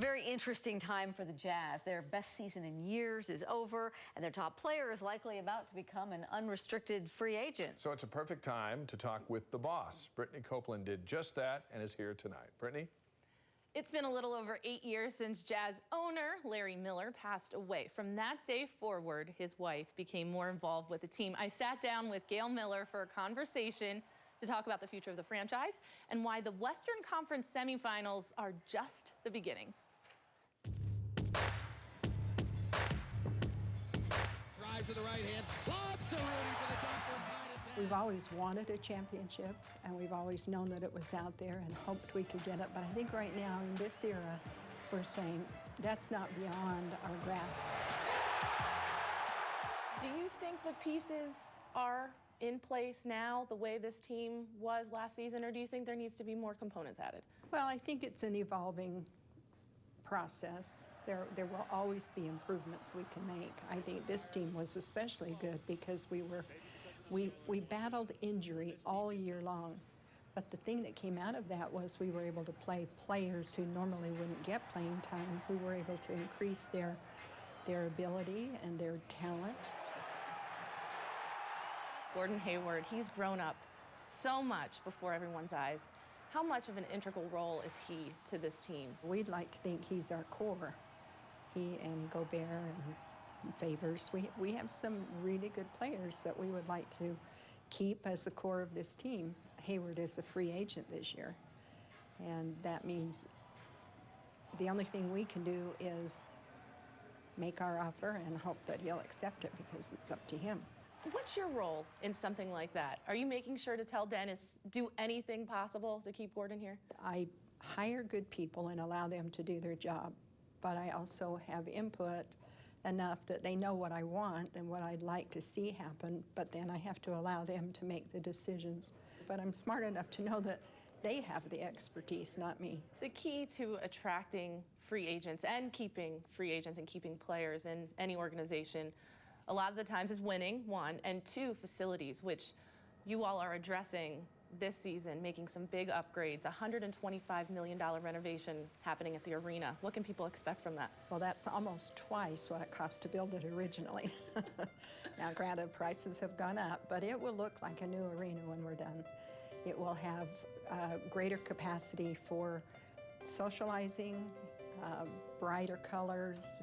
A very interesting time for the Jazz. Their best season in years is over, and their top player is likely about to become an unrestricted free agent. So it's a perfect time to talk with the boss. Brittany Copeland did just that and is here tonight. Brittany? It's been a little over 8 years since Jazz owner Larry Miller passed away. From that day forward, his wife became more involved with the team. I sat down with Gail Miller for a conversation to talk about the future of the franchise and why the Western Conference semifinals are just the beginning. Drives to the right hand, lobs to Rudy for the dunk for tie to 10. We've always wanted a championship, and we've always known that it was out there and hoped we could get it. But I think right now, in this era, we're saying that's not beyond our grasp. Do you think the pieces are in place now, the way this team was last season, or do you think there needs to be more components added? Well, I think it's an evolving process. There will always be improvements we can make. I think this team was especially good because we battled injury all year long. But the thing that came out of that was we were able to play players who normally wouldn't get playing time, who were able to increase their ability and their talent. Gordon Hayward, he's grown up so much before everyone's eyes. How much of an integral role is he to this team? We'd like to think he's our core. He and Gobert and Favors. We have some really good players that we would like to keep as the core of this team. Hayward is a free agent this year, and that means the only thing we can do is make our offer and hope that he'll accept it because it's up to him. What's your role in something like that? Are you making sure to tell Dennis, do anything possible to keep Gordon here? I hire good people and allow them to do their job, but I also have input enough that they know what I want and what I'd like to see happen, but then I have to allow them to make the decisions. But I'm smart enough to know that they have the expertise, not me. The key to attracting free agents and keeping free agents and keeping players in any organization a lot of the times is winning, one, and two, facilities, which you all are addressing this season, making some big upgrades, $125 million renovation happening at the arena. What can people expect from that? Well, that's almost twice what it cost to build it originally. Now, granted, prices have gone up, but it will look like a new arena when we're done. It will have greater capacity for socializing, brighter colors,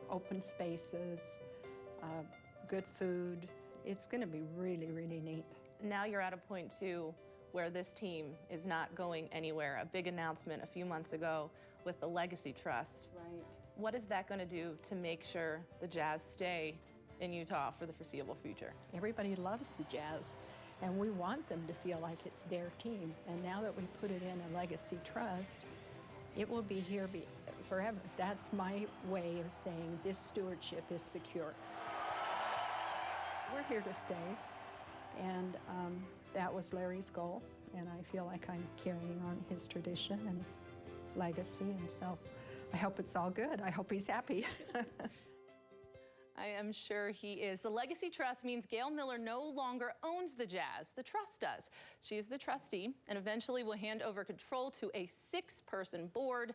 open spaces, good food. It's going to be really, really neat. Now you're at a point, too, where this team is not going anywhere. A big announcement a few months ago with the Legacy Trust. Right. What is that going to do to make sure the Jazz stay in Utah for the foreseeable future? Everybody loves the Jazz, and we want them to feel like it's their team. And now that we put it in a Legacy Trust, it will be here forever. That's my way of saying this stewardship is secure. We're here to stay, and that was Larry's goal, and I feel like I'm carrying on his tradition and legacy, and so I hope it's all good. I hope he's happy. I am sure he is. The Legacy Trust means Gail Miller no longer owns the Jazz. The trust does. She is the trustee and eventually will hand over control to a 6-person board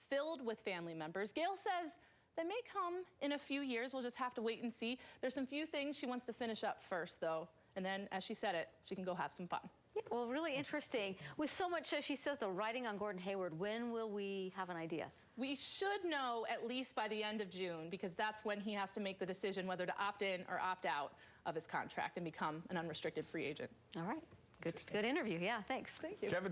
filled with family members. Gail says they may come in a few years. We'll just have to wait and see. There's some few things she wants to finish up first, though. And then, as she said it, she can go have some fun. Yeah, well, really interesting. With so much, as she says, the writing on Gordon Hayward, when will we have an idea? We should know at least by the end of June, because that's when he has to make the decision whether to opt in or opt out of his contract and become an unrestricted free agent. All right. Good interview. Yeah, thanks. Thank you. Kevin's